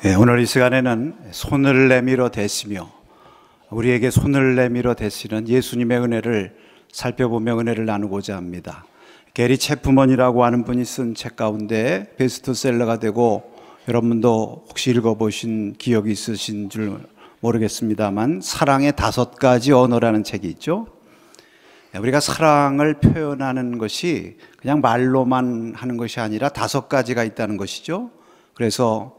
오늘 이 시간에는 손을 내밀어 대시며 우리에게 손을 내밀어 대시는 예수님의 은혜를 살펴보며 은혜를 나누고자 합니다. 게리 채프먼이라고 하는 분이 쓴 책 가운데 베스트셀러가 되고 여러분도 혹시 읽어보신 기억이 있으신 줄 모르겠습니다만 사랑의 5가지 언어라는 책이 있죠. 우리가 사랑을 표현하는 것이 그냥 말로만 하는 것이 아니라 5가지가 있다는 것이죠. 그래서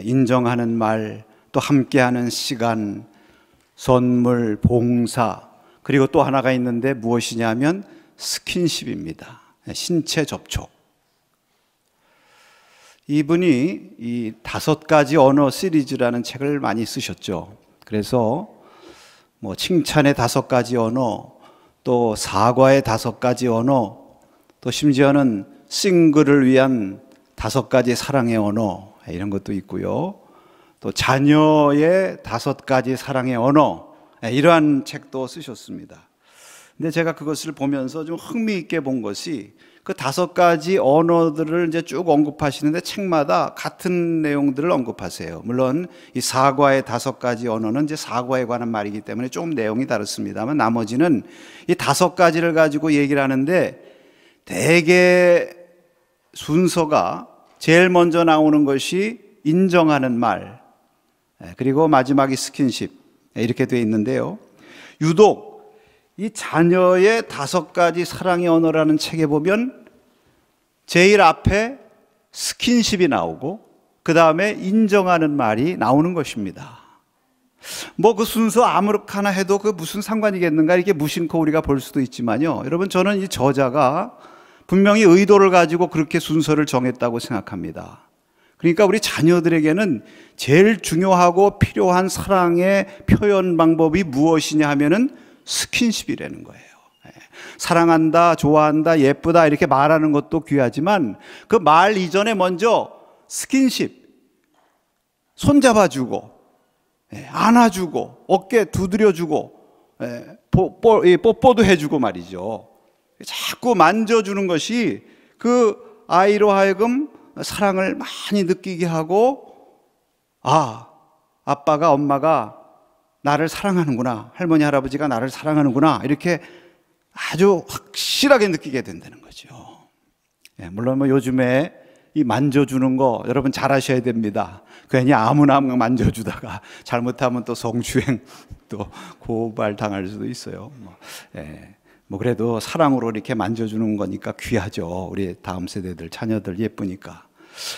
인정하는 말, 또 함께하는 시간, 선물, 봉사, 그리고 또 하나가 있는데 무엇이냐면 스킨십입니다. 신체 접촉. 이분이 이 5가지 언어 시리즈라는 책을 많이 쓰셨죠. 그래서 뭐 칭찬의 5가지 언어, 또 사과의 5가지 언어, 또 심지어는 싱글을 위한 5가지 사랑의 언어, 이런 것도 있고요. 또 자녀의 5가지 사랑의 언어, 이러한 책도 쓰셨습니다. 근데 제가 그것을 보면서 좀 흥미있게 본 것이 그 5가지 언어들을 이제 쭉 언급하시는데 책마다 같은 내용들을 언급하세요. 물론 이 사과의 5가지 언어는 이제 사과에 관한 말이기 때문에 조금 내용이 다릅니다만 나머지는 이 5가지를 가지고 얘기를 하는데 대개 순서가 제일 먼저 나오는 것이 인정하는 말, 그리고 마지막이 스킨십, 이렇게 되어 있는데요. 유독 이 자녀의 5가지 사랑의 언어라는 책에 보면 제일 앞에 스킨십이 나오고 그 다음에 인정하는 말이 나오는 것입니다. 뭐 그 순서 아무렇게나 해도 그 무슨 상관이겠는가 이렇게 무심코 우리가 볼 수도 있지만요. 여러분, 저는 이 저자가 분명히 의도를 가지고 그렇게 순서를 정했다고 생각합니다. 그러니까 우리 자녀들에게는 제일 중요하고 필요한 사랑의 표현 방법이 무엇이냐 하면은 스킨십이라는 거예요. 사랑한다, 좋아한다, 예쁘다 이렇게 말하는 것도 귀하지만 그 말 이전에 먼저 스킨십, 손잡아주고 안아주고 어깨 두드려주고 뽀뽀도 해주고 말이죠. 자꾸 만져주는 것이 그 아이로 하여금 사랑을 많이 느끼게 하고, 아, 아빠가 엄마가 나를 사랑하는구나, 할머니 할아버지가 나를 사랑하는구나, 이렇게 아주 확실하게 느끼게 된다는 거죠. 물론 뭐 요즘에 이 만져주는 거 여러분 잘 하셔야 됩니다. 괜히 아무나 만져주다가 잘못하면 또 성추행, 또 고발 당할 수도 있어요. 뭐 그래도 사랑으로 이렇게 만져주는 거니까 귀하죠. 우리 다음 세대들 자녀들 예쁘니까.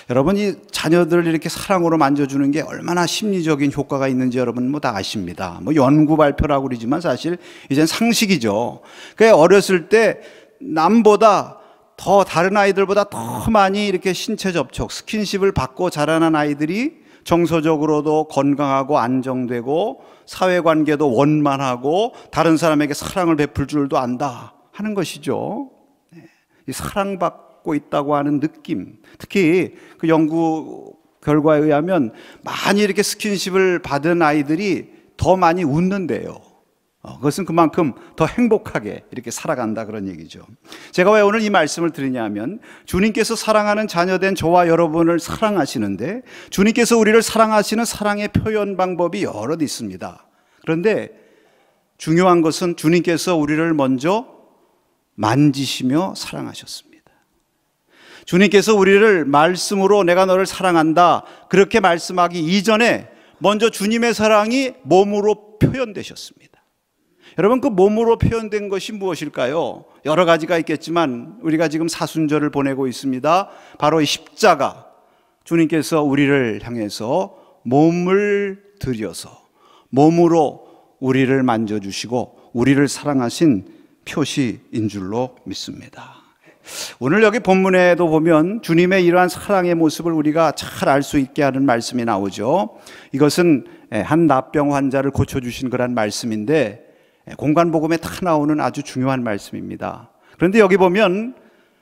여러분, 이 자녀들을 이렇게 사랑으로 만져주는 게 얼마나 심리적인 효과가 있는지 여러분 뭐 다 아십니다. 뭐 연구 발표라고 그러지만 사실 이젠 상식이죠. 그러니까 어렸을 때 남보다 더 다른 아이들보다 더 많이 이렇게 신체 접촉, 스킨십을 받고 자라난 아이들이 정서적으로도 건강하고 안정되고 사회관계도 원만하고 다른 사람에게 사랑을 베풀 줄도 안다 하는 것이죠. 이 사랑받고 있다고 하는 느낌, 특히 그 연구 결과에 의하면 많이 이렇게 스킨십을 받은 아이들이 더 많이 웃는데요. 그것은 그만큼 더 행복하게 이렇게 살아간다 그런 얘기죠. 제가 왜 오늘 이 말씀을 드리냐면 주님께서 사랑하는 자녀된 저와 여러분을 사랑하시는데 주님께서 우리를 사랑하시는 사랑의 표현 방법이 여럿 있습니다. 그런데 중요한 것은 주님께서 우리를 먼저 만지시며 사랑하셨습니다. 주님께서 우리를 말씀으로 내가 너를 사랑한다 그렇게 말씀하기 이전에 먼저 주님의 사랑이 몸으로 표현되셨습니다. 여러분, 그 몸으로 표현된 것이 무엇일까요? 여러 가지가 있겠지만 우리가 지금 사순절을 보내고 있습니다. 바로 이 십자가, 주님께서 우리를 향해서 몸을 들여서 몸으로 우리를 만져주시고 우리를 사랑하신 표시인 줄로 믿습니다. 오늘 여기 본문에도 보면 주님의 이러한 사랑의 모습을 우리가 잘 알 수 있게 하는 말씀이 나오죠. 이것은 한 납병 환자를 고쳐주신 그런 말씀인데 공관복음에 다 나오는 아주 중요한 말씀입니다. 그런데 여기 보면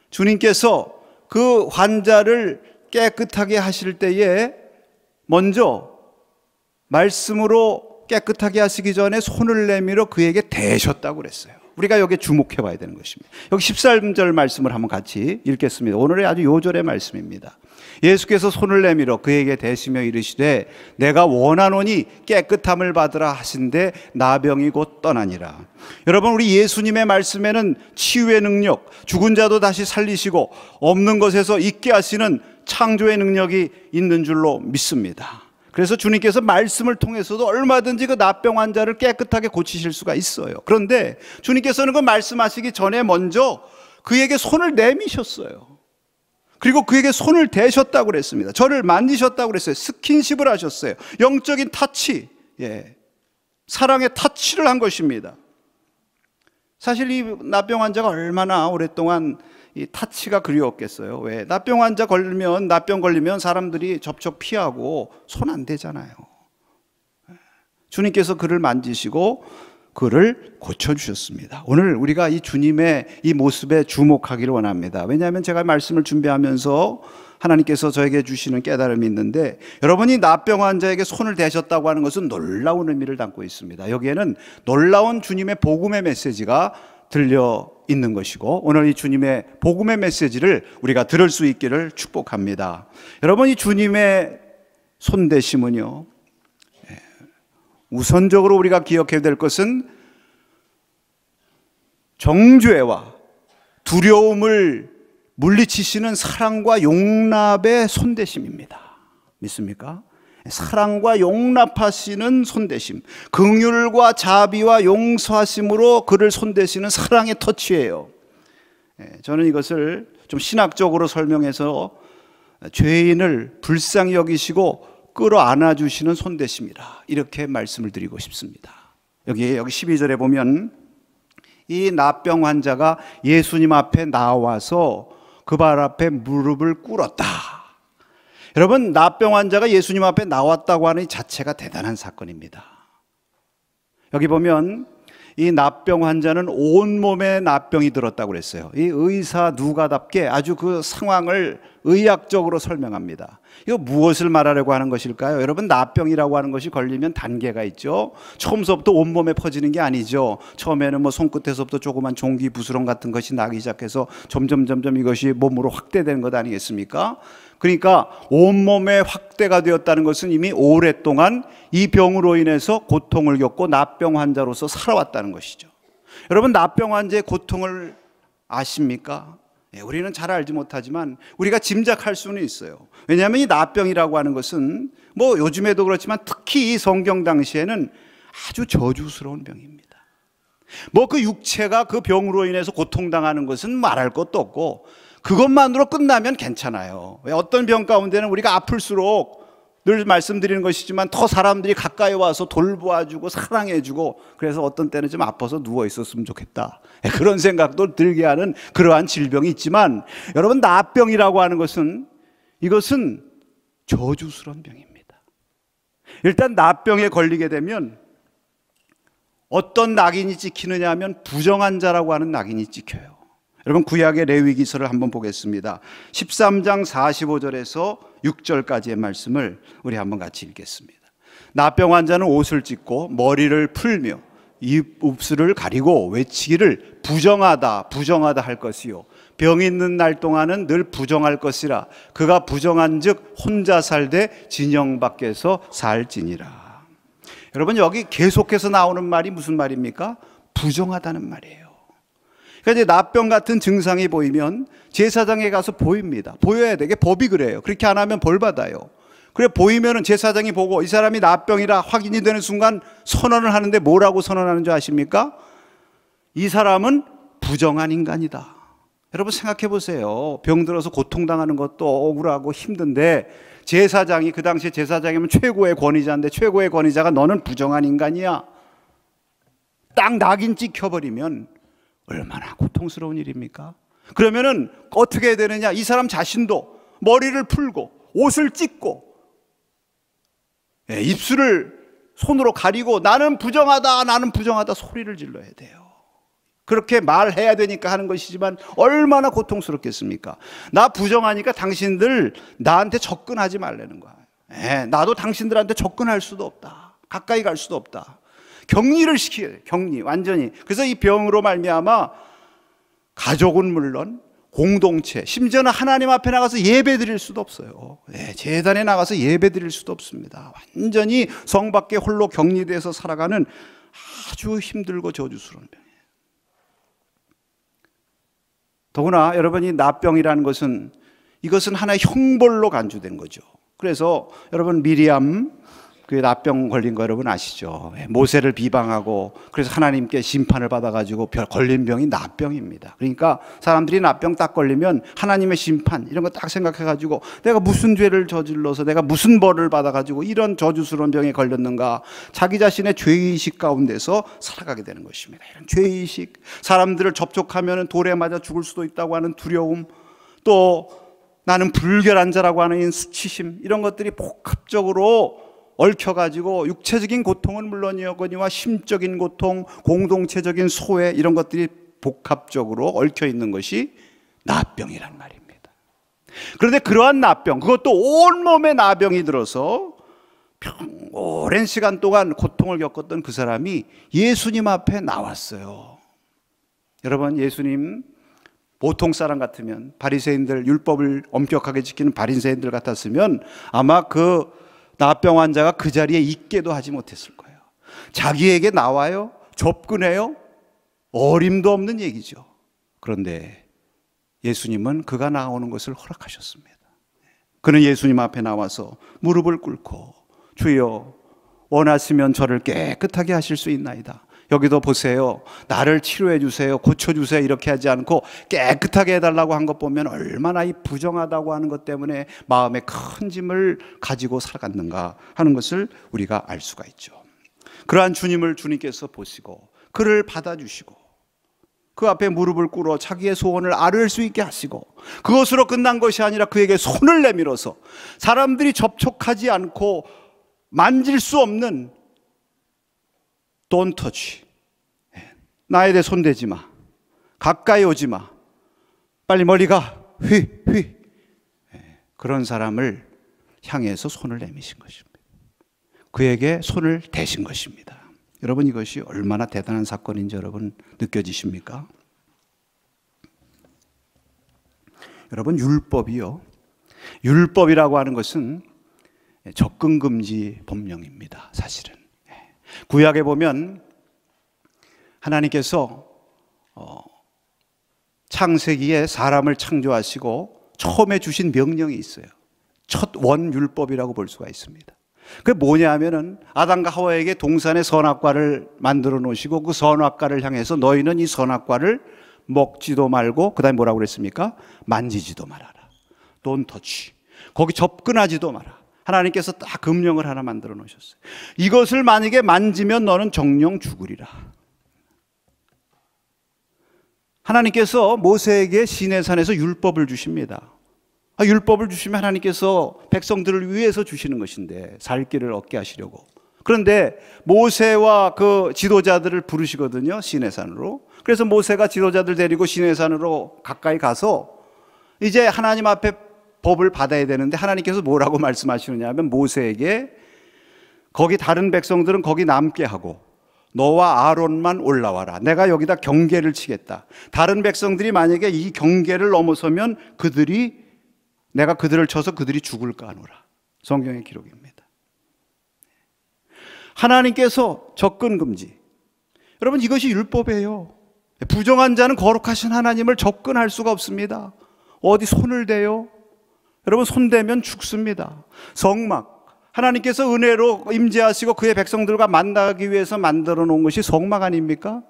주님께서 그 환자를 깨끗하게 하실 때에 먼저 말씀으로 깨끗하게 하시기 전에 손을 내밀어 그에게 대셨다고 그랬어요. 우리가 여기에 주목해 봐야 되는 것입니다. 여기 13절 말씀을 한번 같이 읽겠습니다. 오늘의 아주 요절의 말씀입니다. 예수께서 손을 내밀어 그에게 대시며 이르시되 내가 원하노니 깨끗함을 받으라 하신데 나병이 곧 떠나니라. 여러분, 우리 예수님의 말씀에는 치유의 능력, 죽은 자도 다시 살리시고 없는 것에서 있게 하시는 창조의 능력이 있는 줄로 믿습니다. 그래서 주님께서 말씀을 통해서도 얼마든지 그 나병 환자를 깨끗하게 고치실 수가 있어요. 그런데 주님께서는 그 말씀하시기 전에 먼저 그에게 손을 내미셨어요. 그리고 그에게 손을 대셨다고 그랬습니다. 저를 만지셨다고 그랬어요. 스킨십을 하셨어요. 영적인 터치, 사랑의 터치를 한 것입니다. 사실 이 나병 환자가 얼마나 오랫동안 이 터치가 그리웠겠어요. 왜? 나병 걸리면 사람들이 접촉 피하고 손 안 대잖아요. 주님께서 그를 만지시고 그를 고쳐주셨습니다. 오늘 우리가 이 주님의 이 모습에 주목하기를 원합니다. 왜냐하면 제가 말씀을 준비하면서 하나님께서 저에게 주시는 깨달음이 있는데, 여러분이 나병 환자에게 손을 대셨다고 하는 것은 놀라운 의미를 담고 있습니다. 여기에는 놀라운 주님의 복음의 메시지가 들려 있는 것이고, 오늘 이 주님의 복음의 메시지를 우리가 들을 수 있기를 축복합니다. 여러분, 이 주님의 손대심은요, 우선적으로 우리가 기억해야 될 것은 정죄와 두려움을 물리치시는 사랑과 용납의 손대심입니다. 믿습니까? 사랑과 용납하시는 손대심, 긍휼과 자비와 용서하심으로 그를 손대시는 사랑의 터치예요. 저는 이것을 좀 신학적으로 설명해서 죄인을 불쌍히 여기시고 끌어안아 주시는 손대심이라, 이렇게 말씀을 드리고 싶습니다. 여기 12절에 보면 이 나병 환자가 예수님 앞에 나와서 그 발 앞에 무릎을 꿇었다. 여러분, 나병 환자가 예수님 앞에 나왔다고 하는 이 자체가 대단한 사건입니다. 여기 보면 이 나병 환자는 온몸에 나병이 들었다고 그랬어요. 이 의사 누가답게 아주 그 상황을 의학적으로 설명합니다. 이거 무엇을 말하려고 하는 것일까요? 여러분, 나병이라고 하는 것이 걸리면 단계가 있죠. 처음서부터 온몸에 퍼지는 게 아니죠. 처음에는 뭐 손끝에서부터 조그만 종기 부스럼 같은 것이 나기 시작해서 점점 이것이 몸으로 확대되는 것 아니겠습니까? 그러니까 온몸에 확대가 되었다는 것은 이미 오랫동안 이 병으로 인해서 고통을 겪고 나병 환자로서 살아왔다는 것이죠. 여러분, 나병 환자의 고통을 아십니까? 우리는 잘 알지 못하지만 우리가 짐작할 수는 있어요. 왜냐하면 이 나병이라고 하는 것은 뭐 요즘에도 그렇지만 특히 이 성경 당시에는 아주 저주스러운 병입니다. 뭐 그 육체가 그 병으로 인해서 고통당하는 것은 말할 것도 없고 그것만으로 끝나면 괜찮아요. 어떤 병 가운데는 우리가 아플수록 늘 말씀드리는 것이지만 더 사람들이 가까이 와서 돌보아주고 사랑해주고, 그래서 어떤 때는 좀 아파서 누워 있었으면 좋겠다, 그런 생각도 들게 하는 그러한 질병이 있지만, 여러분, 나병이라고 하는 것은 이것은 저주스러운 병입니다. 일단 나병에 걸리게 되면 어떤 낙인이 찍히느냐 하면 부정한 자라고 하는 낙인이 찍혀요. 여러분, 구약의 레위기서를 한번 보겠습니다. 13장 45절에서 6절까지의 말씀을 우리 한번 같이 읽겠습니다. 나병 환자는 옷을 찢고 머리를 풀며 입술을 가리고 외치기를 부정하다 부정하다 할 것이요 병 있는 날 동안은 늘 부정할 것이라. 그가 부정한즉 혼자 살되 진영 밖에서 살지니라. 여러분, 여기 계속해서 나오는 말이 무슨 말입니까? 부정하다는 말이에요. 그러니까 이제 나병 같은 증상이 보이면 제사장에 가서 보입니다. 보여야 되게 법이 그래요. 그렇게 안 하면 벌 받아요. 그래 보이면은 제사장이 보고 이 사람이 나병이라 확인이 되는 순간 선언을 하는데 뭐라고 선언하는 줄 아십니까? 이 사람은 부정한 인간이다. 여러분, 생각해 보세요. 병 들어서 고통당하는 것도 억울하고 힘든데 제사장이, 그 당시에 제사장이면 최고의 권위자인데 최고의 권위자가 너는 부정한 인간이야, 딱 낙인 찍혀버리면 얼마나 고통스러운 일입니까? 그러면은 어떻게 해야 되느냐? 이 사람 자신도 머리를 풀고 옷을 찢고 입술을 손으로 가리고 나는 부정하다 소리를 질러야 돼요. 그렇게 말해야 되니까 하는 것이지만 얼마나 고통스럽겠습니까? 나 부정하니까 당신들 나한테 접근하지 말라는 거야. 나도 당신들한테 접근할 수도 없다, 가까이 갈 수도 없다. 격리를 시켜야 돼요. 격리, 완전히. 그래서 이 병으로 말미암아 가족은 물론 공동체, 심지어는 하나님 앞에 나가서 예배 드릴 수도 없어요. 제단에 나가서 예배 드릴 수도 없습니다. 완전히 성 밖에 홀로 격리돼서 살아가는 아주 힘들고 저주스러운 병이에요. 더구나 여러분이 납병이라는 것은, 이것은 하나의 형벌로 간주된 거죠. 그래서 여러분 미리암 그 납병 걸린 거 여러분 아시죠? 모세를 비방하고 그래서 하나님께 심판을 받아가지고 걸린 병이 납병입니다. 그러니까 사람들이 납병 딱 걸리면 하나님의 심판 이런 거 딱 생각해가지고 내가 무슨 죄를 저질러서 내가 무슨 벌을 받아가지고 이런 저주스러운 병에 걸렸는가, 자기 자신의 죄의식 가운데서 살아가게 되는 것입니다. 이런 죄의식, 사람들을 접촉하면 돌에 맞아 죽을 수도 있다고 하는 두려움, 또 나는 불결한 자라고 하는 수치심, 이런 것들이 복합적으로 얽혀가지고 육체적인 고통은 물론이거니와 심적인 고통, 공동체적인 소외, 이런 것들이 복합적으로 얽혀 있는 것이 나병이란 말입니다. 그런데 그러한 나병, 그것도 온몸에 나병이 들어서 오랜 시간 동안 고통을 겪었던 그 사람이 예수님 앞에 나왔어요. 여러분, 예수님 보통 사람 같으면, 바리새인들, 율법을 엄격하게 지키는 바리새인들 같았으면 아마 그 나병 환자가 그 자리에 있게도 하지 못했을 거예요. 자기에게 나와요, 접근해요, 어림도 없는 얘기죠. 그런데 예수님은 그가 나오는 것을 허락하셨습니다. 그는 예수님 앞에 나와서 무릎을 꿇고 주여 원하시면 저를 깨끗하게 하실 수 있나이다. 여기도 보세요. 나를 치료해 주세요, 고쳐주세요 이렇게 하지 않고 깨끗하게 해달라고 한 것 보면 얼마나 이 부정하다고 하는 것 때문에 마음에 큰 짐을 가지고 살아갔는가 하는 것을 우리가 알 수가 있죠. 그러한 주님을 주님께서 보시고 그를 받아주시고 그 앞에 무릎을 꿇어 자기의 소원을 아뢰을 수 있게 하시고, 그것으로 끝난 것이 아니라 그에게 손을 내밀어서 사람들이 접촉하지 않고 만질 수 없는 Don't touch. 나에 대해 손대지 마. 가까이 오지 마. 빨리 멀리 가. 휘. 그런 사람을 향해서 손을 내미신 것입니다. 그에게 손을 대신 것입니다. 여러분, 이것이 얼마나 대단한 사건인지 여러분 느껴지십니까? 여러분, 율법이요, 율법이라고 하는 것은 접근금지 법령입니다. 사실은 구약에 보면 하나님께서 창세기에 사람을 창조하시고 처음에 주신 명령이 있어요. 첫 원율법이라고 볼 수가 있습니다. 그게 뭐냐 하면은 아담과 하와에게 동산의 선악과를 만들어 놓으시고 그 선악과를 향해서 너희는 이 선악과를 먹지도 말고, 그 다음에 뭐라고 그랬습니까? 만지지도 말아라. Don't touch. 거기 접근하지도 마라. 하나님께서 딱 금령을 하나 만들어 놓으셨어요. 이것을 만약에 만지면 너는 정령 죽으리라. 하나님께서 모세에게 시내산에서 율법을 주십니다. 율법을 주시면 하나님께서 백성들을 위해서 주시는 것인데, 살 길을 얻게 하시려고. 그런데 모세와 그 지도자들을 부르시거든요, 시내산으로. 그래서 모세가 지도자들 데리고 시내산으로 가까이 가서 이제 하나님 앞에 법을 받아야 되는데, 하나님께서 뭐라고 말씀하시느냐 하면 모세에게 거기 다른 백성들은 거기 남게 하고 너와 아론만 올라와라. 내가 여기다 경계를 치겠다. 다른 백성들이 만약에 이 경계를 넘어서면 내가 그들을 쳐서 그들이 죽을까 하노라. 성경의 기록입니다. 하나님께서 접근 금지. 여러분, 이것이 율법이에요. 부정한 자는 거룩하신 하나님을 접근할 수가 없습니다. 어디 손을 대요? 여러분, 손대면 죽습니다. 성막, 하나님께서 은혜로 임재하시고 그의 백성들과 만나기 위해서 만들어 놓은 것이 성막 아닙니까?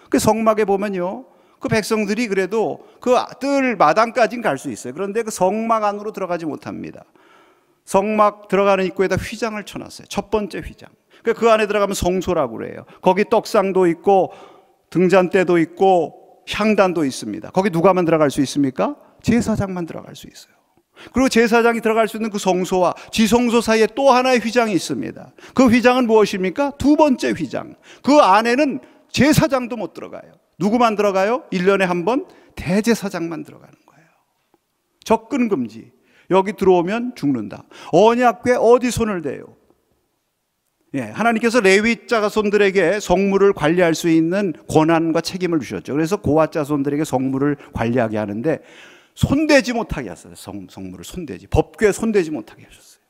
그 성막에 보면요, 그 백성들이 그래도 그 뜰 마당까지는 갈 수 있어요. 그런데 그 성막 안으로 들어가지 못합니다. 성막 들어가는 입구에다 휘장을 쳐놨어요. 첫 번째 휘장. 그 안에 들어가면 성소라고 그래요. 거기 떡상도 있고 등잔대도 있고 향단도 있습니다. 거기 누가만 들어갈 수 있습니까? 제사장만 들어갈 수 있어요. 그리고 제사장이 들어갈 수 있는 그 성소와 지성소 사이에 또 하나의 휘장이 있습니다. 그 휘장은 무엇입니까? 두 번째 휘장. 그 안에는 제사장도 못 들어가요. 누구만 들어가요? 1년에 한 번 대제사장만 들어가는 거예요. 접근 금지. 여기 들어오면 죽는다. 언약궤 어디 손을 대요? 하나님께서 레위 자손들에게 성물을 관리할 수 있는 권한과 책임을 주셨죠. 그래서 고핫 자손들에게 성물을 관리하게 하는데 손대지 못하게 하셨어요. 성물을 법궤에 손대지 못하게 하셨어요.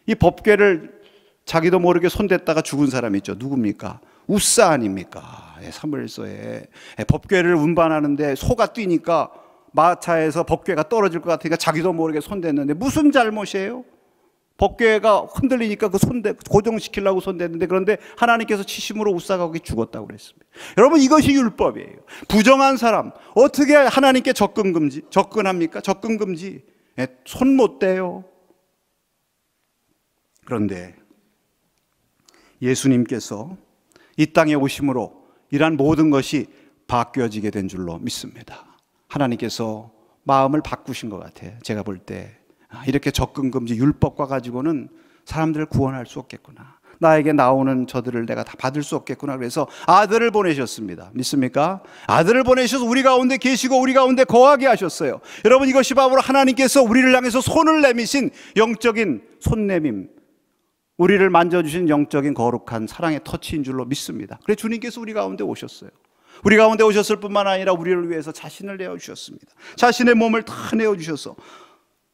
이 법궤를 자기도 모르게 손댔다가 죽은 사람이 있죠. 누굽니까? 우사 아닙니까? 사무엘서에 법궤를 운반하는데 소가 뛰니까 마차에서 법궤가 떨어질 것 같으니까 자기도 모르게 손댔는데 무슨 잘못이에요? 법궤가 흔들리니까 그 고정시키려고 손댔는데, 그런데 하나님께서 치심으로 우사가 거기 죽었다고 그랬습니다. 여러분, 이것이 율법이에요. 부정한 사람 어떻게 하나님께 접근합니까? 접근 금지. 손 못 대요. 그런데 예수님께서 이 땅에 오심으로 이러한 모든 것이 바뀌어지게 된 줄로 믿습니다. 하나님께서 마음을 바꾸신 것 같아요. 제가 볼 때 이렇게 접근 금지 율법과 가지고는 사람들을 구원할 수 없겠구나. 나에게 나오는 저들을 내가 다 받을 수 없겠구나. 그래서 아들을 보내셨습니다. 믿습니까? 아들을 보내셔서 우리 가운데 계시고 우리 가운데 거하게 하셨어요. 여러분, 이것이 바로 하나님께서 우리를 향해서 손을 내미신 영적인 손내밈, 우리를 만져주신 영적인 거룩한 사랑의 터치인 줄로 믿습니다. 그래서 주님께서 우리 가운데 오셨어요. 우리 가운데 오셨을 뿐만 아니라 우리를 위해서 자신을 내어주셨습니다. 자신의 몸을 다 내어주셔서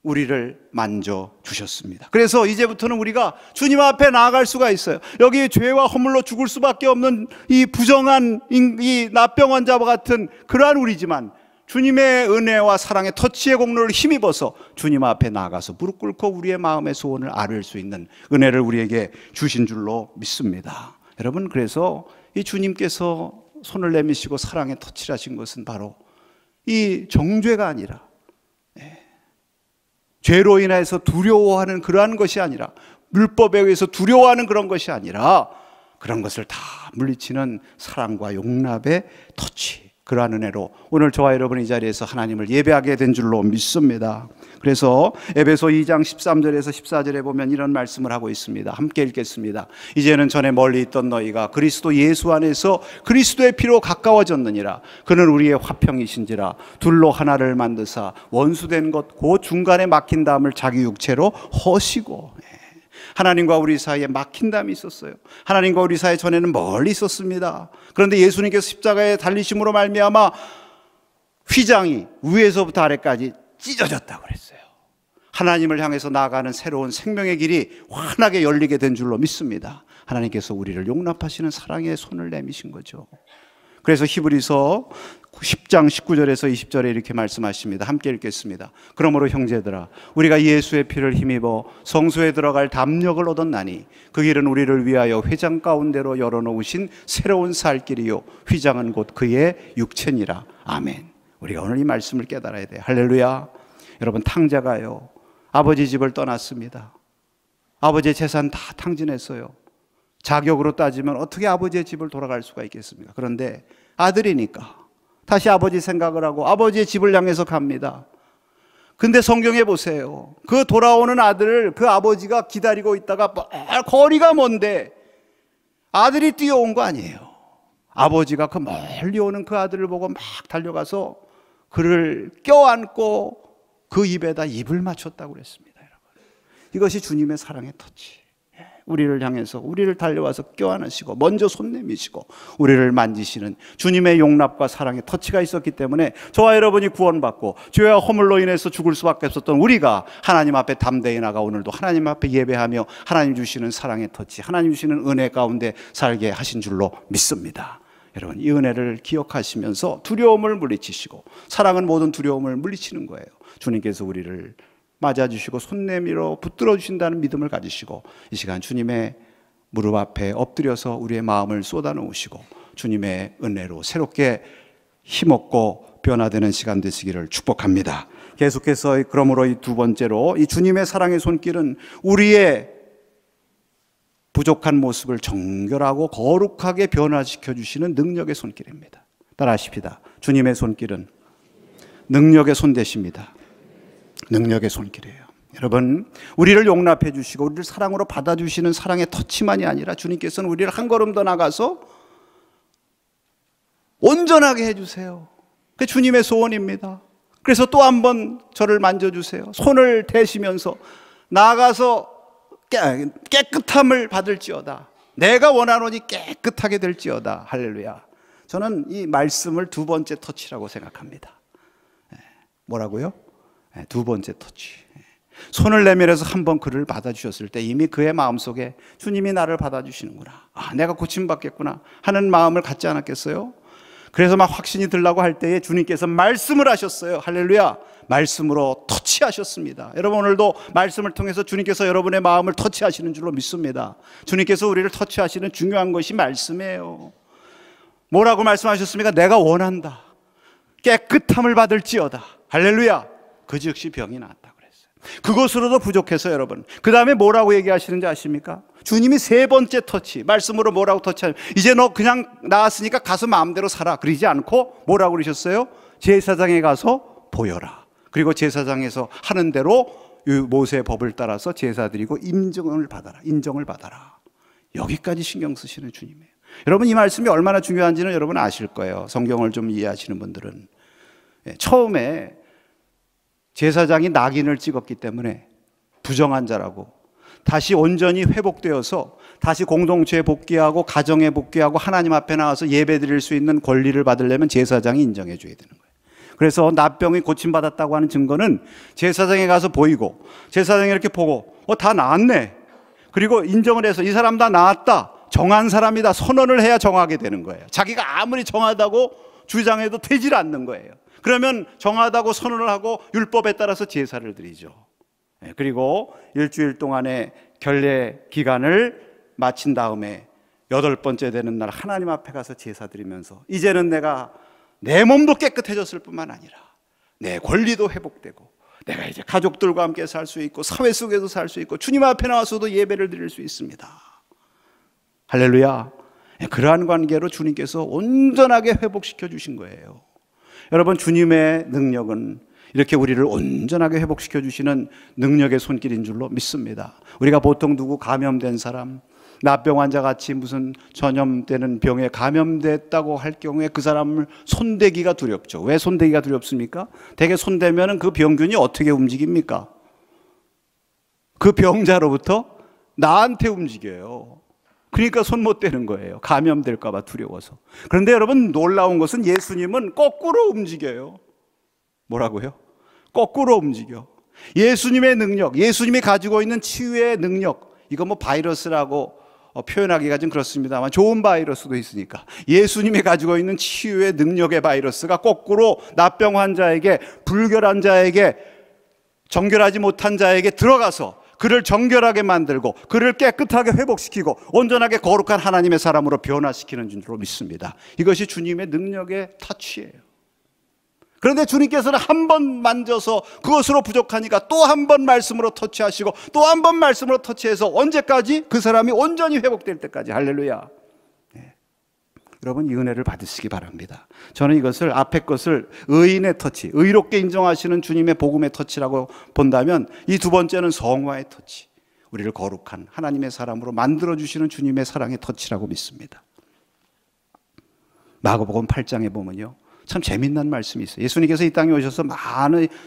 우리를 만져주셨습니다. 그래서 이제부터는 우리가 주님 앞에 나아갈 수가 있어요. 여기 죄와 허물로 죽을 수밖에 없는 이 부정한 이 나병 환자와 같은 그러한 우리지만 주님의 은혜와 사랑의 터치의 공로를 힘입어서 주님 앞에 나아가서 무릎 꿇고 우리의 마음의 소원을 아뢰을 수 있는 은혜를 우리에게 주신 줄로 믿습니다. 여러분, 그래서 이 주님께서 손을 내미시고 사랑의 터치를 하신 것은 바로 이 정죄가 아니라 죄로 인해서 두려워하는 그러한 것이 아니라, 율법에 의해서 두려워하는 그런 것이 아니라 그런 것을 다 물리치는 사랑과 용납의 터치, 그러한 은혜로 오늘 저와 여러분 이 자리에서 하나님을 예배하게 된 줄로 믿습니다. 그래서 에베소 2장 13절에서 14절에 보면 이런 말씀을 하고 있습니다. 함께 읽겠습니다. 이제는 전에 멀리 있던 너희가 그리스도 예수 안에서 그리스도의 피로 가까워졌느니라. 그는 우리의 화평이신지라. 둘로 하나를 만드사 원수된 것 곧 중간에 막힌 담을 자기 육체로 허시고. 하나님과 우리 사이에 막힌 담이 있었어요. 하나님과 우리 사이 전에는 멀리 있었습니다. 그런데 예수님께서 십자가에 달리심으로 말미암아 휘장이 위에서부터 아래까지 찢어졌다고 그랬어요. 하나님을 향해서 나아가는 새로운 생명의 길이 환하게 열리게 된 줄로 믿습니다. 하나님께서 우리를 용납하시는 사랑의 손을 내미신 거죠. 그래서 히브리서 10장 19절에서 20절에 이렇게 말씀하십니다. 함께 읽겠습니다. 그러므로 형제들아, 우리가 예수의 피를 힘입어 성소에 들어갈 담력을 얻었나니 그 길은 우리를 위하여 휘장 가운데로 열어놓으신 새로운 살 길이요 휘장은 곧 그의 육체니라. 아멘. 우리가 오늘 이 말씀을 깨달아야 돼요. 할렐루야. 여러분, 탕자가요 아버지 집을 떠났습니다. 아버지의 재산 다 탕진했어요. 자격으로 따지면 어떻게 아버지의 집을 돌아갈 수가 있겠습니까? 그런데 아들이니까 다시 아버지 생각을 하고 아버지의 집을 향해서 갑니다. 근데 성경에 보세요. 그 돌아오는 아들을 그 아버지가 기다리고 있다가 거리가 먼데 아들이 뛰어온 거 아니에요. 아버지가 그 멀리 오는 그 아들을 보고 막 달려가서 그를 껴안고 그 입에다 입을 맞췄다고 그랬습니다. 여러분, 이것이 주님의 사랑의 터치. 우리를 향해서 우리를 달려와서 껴안으시고 먼저 손 내미시고 우리를 만지시는 주님의 용납과 사랑의 터치가 있었기 때문에 저와 여러분이 구원받고 죄와 허물로 인해서 죽을 수밖에 없었던 우리가 하나님 앞에 담대히 나가 오늘도 하나님 앞에 예배하며 하나님 주시는 사랑의 터치, 하나님 주시는 은혜 가운데 살게 하신 줄로 믿습니다. 여러분, 이 은혜를 기억하시면서 두려움을 물리치시고, 사랑은 모든 두려움을 물리치는 거예요. 주님께서 우리를 맞아주시고 손 내밀어 붙들어 주신다는 믿음을 가지시고 이 시간 주님의 무릎 앞에 엎드려서 우리의 마음을 쏟아놓으시고 주님의 은혜로 새롭게 힘없고 변화되는 시간 되시기를 축복합니다. 계속해서 그러므로 이 두 번째로 이 주님의 사랑의 손길은 우리의 부족한 모습을 정결하고 거룩하게 변화시켜 주시는 능력의 손길입니다. 따라하십시다. 주님의 손길은 능력의 손대십니다. 능력의 손길이에요. 여러분, 우리를 용납해 주시고 우리를 사랑으로 받아주시는 사랑의 터치만이 아니라 주님께서는 우리를 한 걸음 더 나가서 온전하게 해주세요. 그게 주님의 소원입니다. 그래서 또 한 번 저를 만져주세요. 손을 대시면서 나아가서 깨끗함을 받을지어다. 내가 원하노니 깨끗하게 될지어다. 할렐루야. 저는 이 말씀을 두 번째 터치라고 생각합니다. 뭐라고요? 두 번째 터치. 손을 내밀어서 한번 그를 받아주셨을 때 이미 그의 마음속에 주님이 나를 받아주시는구나, 내가 고침받겠구나 하는 마음을 갖지 않았겠어요? 그래서 막 확신이 들라고 할 때에 주님께서 말씀을 하셨어요. 할렐루야. 말씀으로 터치하셨습니다. 여러분, 오늘도 말씀을 통해서 주님께서 여러분의 마음을 터치하시는 줄로 믿습니다. 주님께서 우리를 터치하시는 중요한 것이 말씀이에요. 뭐라고 말씀하셨습니까? 내가 원한다. 깨끗함을 받을지어다. 할렐루야. 그 즉시 병이 나았다 그랬어요. 그것으로도 부족해서 여러분, 그 다음에 뭐라고 얘기하시는지 아십니까? 주님이 세 번째 터치, 말씀으로 뭐라고 터치하냐, 이제 너 그냥 나았으니까 가서 마음대로 살아, 그러지 않고 뭐라고 그러셨어요? 제사장에 가서 보여라. 그리고 제사장에서 하는 대로 모세의 법을 따라서 제사 드리고 인정을 받아라. 여기까지 신경 쓰시는 주님이에요. 여러분, 이 말씀이 얼마나 중요한지는 여러분 아실 거예요. 성경을 좀 이해하시는 분들은. 처음에 제사장이 낙인을 찍었기 때문에 부정한 자라고, 다시 온전히 회복되어서 다시 공동체에 복귀하고 가정에 복귀하고 하나님 앞에 나와서 예배 드릴 수 있는 권리를 받으려면 제사장이 인정해 줘야 되는 거예요. 그래서 나병이 고침받았다고 하는 증거는 제사장에 가서 보이고, 제사장이 이렇게 보고 다 나았네, 그리고 인정을 해서 이 사람 다 나았다, 정한 사람이다 선언을 해야 정하게 되는 거예요. 자기가 아무리 정하다고 주장해도 되질 않는 거예요. 그러면 정하다고 선언을 하고 율법에 따라서 제사를 드리죠. 그리고 일주일 동안의 결례 기간을 마친 다음에 8번째 되는 날 하나님 앞에 가서 제사 드리면서 이제는 내가 내 몸도 깨끗해졌을 뿐만 아니라 내 권리도 회복되고 내가 이제 가족들과 함께 살 수 있고 사회 속에서 살 수 있고 주님 앞에 나와서도 예배를 드릴 수 있습니다. 할렐루야. 그러한 관계로 주님께서 온전하게 회복시켜 주신 거예요. 여러분, 주님의 능력은 이렇게 우리를 온전하게 회복시켜 주시는 능력의 손길인 줄로 믿습니다. 우리가 보통 누구 감염된 사람, 나병 환자 같이 무슨 전염되는 병에 감염됐다고 할 경우에 그 사람을 손대기가 두렵죠. 왜 손대기가 두렵습니까? 대개 손대면 그 병균이 어떻게 움직입니까? 그 병자로부터 나한테 움직여요. 그러니까 손 못 대는 거예요. 감염될까 봐 두려워서. 그런데 여러분, 놀라운 것은 예수님은 거꾸로 움직여요. 뭐라고요? 거꾸로 움직여. 예수님의 능력, 예수님이 가지고 있는 치유의 능력, 이거 뭐 바이러스라고 표현하기가 좀 그렇습니다만 좋은 바이러스도 있으니까 예수님이 가지고 있는 치유의 능력의 바이러스가 거꾸로 나병 환자에게, 불결한 자에게, 정결하지 못한 자에게 들어가서 그를 정결하게 만들고 그를 깨끗하게 회복시키고 온전하게 거룩한 하나님의 사람으로 변화시키는 줄로 믿습니다. 이것이 주님의 능력의 터치예요. 그런데 주님께서는 한 번 만져서 그것으로 부족하니까 또 한 번 말씀으로 터치하시고 또 한 번 말씀으로 터치해서 언제까지? 그 사람이 온전히 회복될 때까지. 할렐루야. 여러분, 이 은혜를 받으시기 바랍니다. 저는 이것을, 앞에 것을 의인의 터치, 의롭게 인정하시는 주님의 복음의 터치라고 본다면 이 두 번째는 성화의 터치, 우리를 거룩한 하나님의 사람으로 만들어주시는 주님의 사랑의 터치라고 믿습니다. 마가복음 8장에 보면요, 참 재미난 말씀이 있어요. 예수님께서 이 땅에 오셔서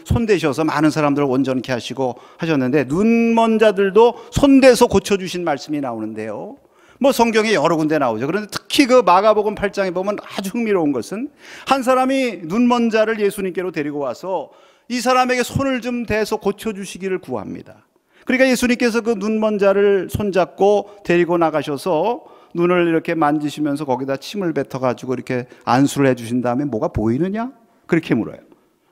손대셔서 많은 사람들을 온전케 하시고 하셨는데 눈먼 자들도 손대서 고쳐주신 말씀이 나오는데요, 뭐 성경에 여러 군데 나오죠. 그런데 특히 그 마가복음 8장에 보면 아주 흥미로운 것은 한 사람이 눈먼 자를 예수님께로 데리고 와서 이 사람에게 손을 좀 대서 고쳐주시기를 구합니다. 그러니까 예수님께서 그 눈먼 자를 손잡고 데리고 나가셔서 눈을 이렇게 만지시면서 거기다 침을 뱉어가지고 이렇게 안수를 해주신 다음에 뭐가 보이느냐? 그렇게 물어요.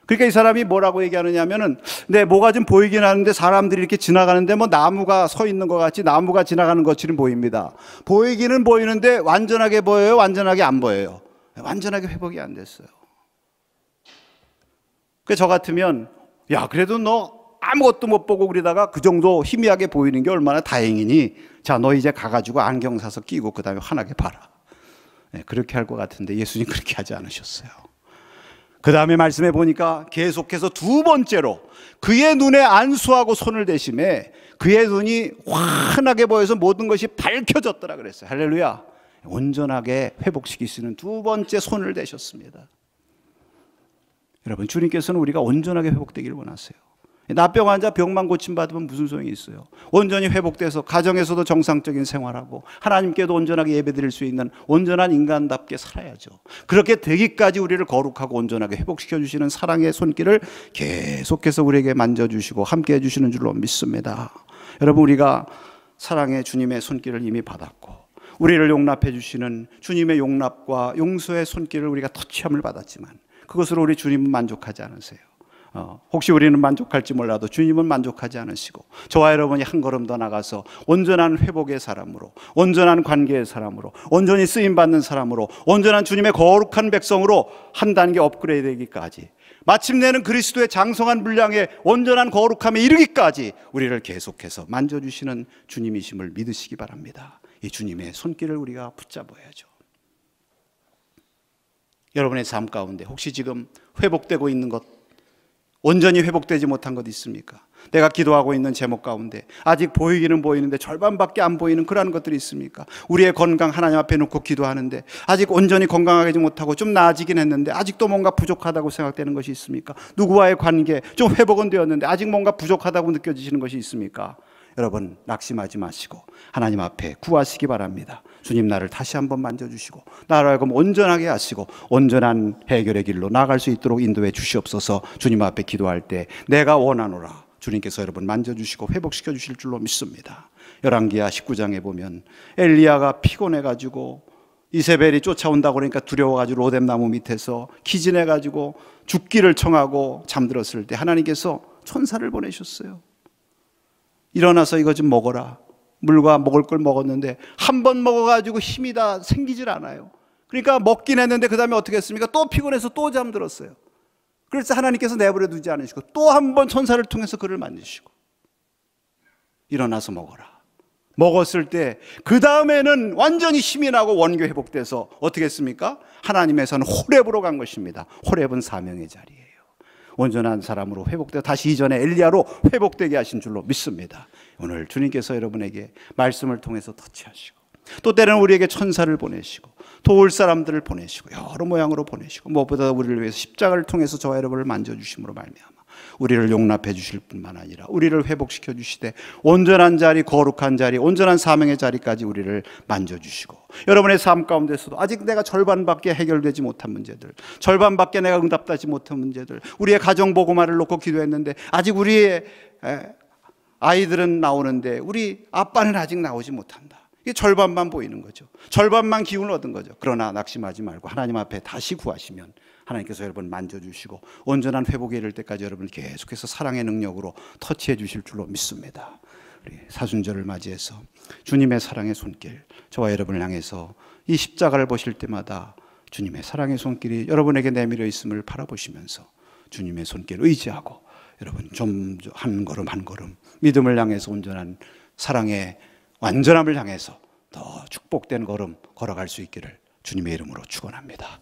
그러니까 이 사람이 뭐라고 얘기하느냐 하면은, 네, 뭐가 좀 보이긴 하는데 사람들이 이렇게 지나가는데 뭐 나무가 서 있는 것 같이, 나무가 지나가는 것처럼 보입니다. 보이기는 보이는데 완전하게 보여요? 완전하게 안 보여요? 완전하게 회복이 안 됐어요. 그 저 같으면, 야, 그래도 너 아무것도 못 보고 그러다가 그 정도 희미하게 보이는 게 얼마나 다행이니, 자, 너 이제 가가지고 안경 사서 끼고 그 다음에 환하게 봐라. 네, 그렇게 할 것 같은데 예수님 그렇게 하지 않으셨어요. 그 다음에 말씀해 보니까 계속해서 두 번째로 그의 눈에 안수하고 손을 대심에 그의 눈이 환하게 보여서 모든 것이 밝혀졌더라 그랬어요. 할렐루야. 온전하게 회복시키시는 두 번째 손을 대셨습니다. 여러분, 주님께서는 우리가 온전하게 회복되기를 원하세요. 나병 환자 병만 고침받으면 무슨 소용이 있어요? 온전히 회복돼서 가정에서도 정상적인 생활하고 하나님께도 온전하게 예배드릴 수 있는 온전한 인간답게 살아야죠. 그렇게 되기까지 우리를 거룩하고 온전하게 회복시켜 주시는 사랑의 손길을 계속해서 우리에게 만져주시고 함께 해주시는 줄로 믿습니다. 여러분, 우리가 사랑의 주님의 손길을 이미 받았고 우리를 용납해 주시는 주님의 용납과 용서의 손길을 우리가 터치함을 받았지만 그것으로 우리 주님은 만족하지 않으세요. 혹시 우리는 만족할지 몰라도 주님은 만족하지 않으시고 저와 여러분이 한 걸음 더 나가서 온전한 회복의 사람으로, 온전한 관계의 사람으로, 온전히 쓰임받는 사람으로, 온전한 주님의 거룩한 백성으로 한 단계 업그레이드 되기까지, 마침내는 그리스도의 장성한 분량의 온전한 거룩함에 이르기까지 우리를 계속해서 만져주시는 주님이심을 믿으시기 바랍니다. 이 주님의 손길을 우리가 붙잡아야죠. 여러분의 삶 가운데 혹시 지금 회복되고 있는 것, 온전히 회복되지 못한 것 있습니까? 내가 기도하고 있는 제목 가운데 아직 보이기는 보이는데 절반밖에 안 보이는 그러한 것들이 있습니까? 우리의 건강 하나님 앞에 놓고 기도하는데 아직 온전히 건강하지 못하고 좀 나아지긴 했는데 아직도 뭔가 부족하다고 생각되는 것이 있습니까? 누구와의 관계 좀 회복은 되었는데 아직 뭔가 부족하다고 느껴지시는 것이 있습니까? 여러분, 낙심하지 마시고 하나님 앞에 구하시기 바랍니다. 주님, 나를 다시 한번 만져주시고 나를 하여금 온전하게 하시고 온전한 해결의 길로 나아갈 수 있도록 인도해 주시옵소서. 주님 앞에 기도할 때 내가 원하노라 주님께서 여러분 만져주시고 회복시켜 주실 줄로 믿습니다. 열왕기하 19장에 보면 엘리야가 피곤해가지고 이세벨이 쫓아온다고 그러니까 두려워가지고 로뎀나무 밑에서 기진해가지고 죽기를 청하고 잠들었을 때 하나님께서 천사를 보내셨어요. 일어나서 이거 좀 먹어라. 물과 먹을 걸 먹었는데 한 번 먹어가지고 힘이 다 생기질 않아요. 그러니까 먹긴 했는데 그 다음에 어떻게 했습니까? 또 피곤해서 또 잠들었어요. 그래서 하나님께서 내버려 두지 않으시고 또 한 번 천사를 통해서 그를 만지시고 일어나서 먹어라. 먹었을 때 그 다음에는 완전히 힘이 나고 원교 회복돼서 어떻게 했습니까? 하나님에서는 호렙으로 간 것입니다. 호렙은 사명의 자리예요. 온전한 사람으로 회복되어 다시 이전에 엘리야로 회복되게 하신 줄로 믿습니다. 오늘 주님께서 여러분에게 말씀을 통해서 터치하시고 또 때로는 우리에게 천사를 보내시고 도울 사람들을 보내시고 여러 모양으로 보내시고 무엇보다 우리를 위해서 십자가를 통해서 저와 여러분을 만져주심으로 말미암아 우리를 용납해 주실 뿐만 아니라 우리를 회복시켜 주시되 온전한 자리, 거룩한 자리, 온전한 사명의 자리까지 우리를 만져주시고 여러분의 삶 가운데서도 아직 내가 절반밖에 해결되지 못한 문제들, 절반밖에 내가 응답하지 못한 문제들, 우리의 가정보고마를 놓고 기도했는데 아직 우리의 아이들은 나오는데 우리 아빠는 아직 나오지 못한다. 이게 절반만 보이는 거죠. 절반만 기운을 얻은 거죠. 그러나 낙심하지 말고 하나님 앞에 다시 구하시면 하나님께서 여러분 만져주시고 온전한 회복에 이를 때까지 여러분 계속해서 사랑의 능력으로 터치해 주실 줄로 믿습니다. 우리 사순절을 맞이해서 주님의 사랑의 손길, 저와 여러분을 향해서 이 십자가를 보실 때마다 주님의 사랑의 손길이 여러분에게 내밀어 있음을 바라보시면서 주님의 손길 의지하고 여러분 좀 한 걸음 한 걸음 믿음을 향해서 온전한 사랑의 완전함을 향해서 더 축복된 걸음 걸어갈 수 있기를 주님의 이름으로 축원합니다.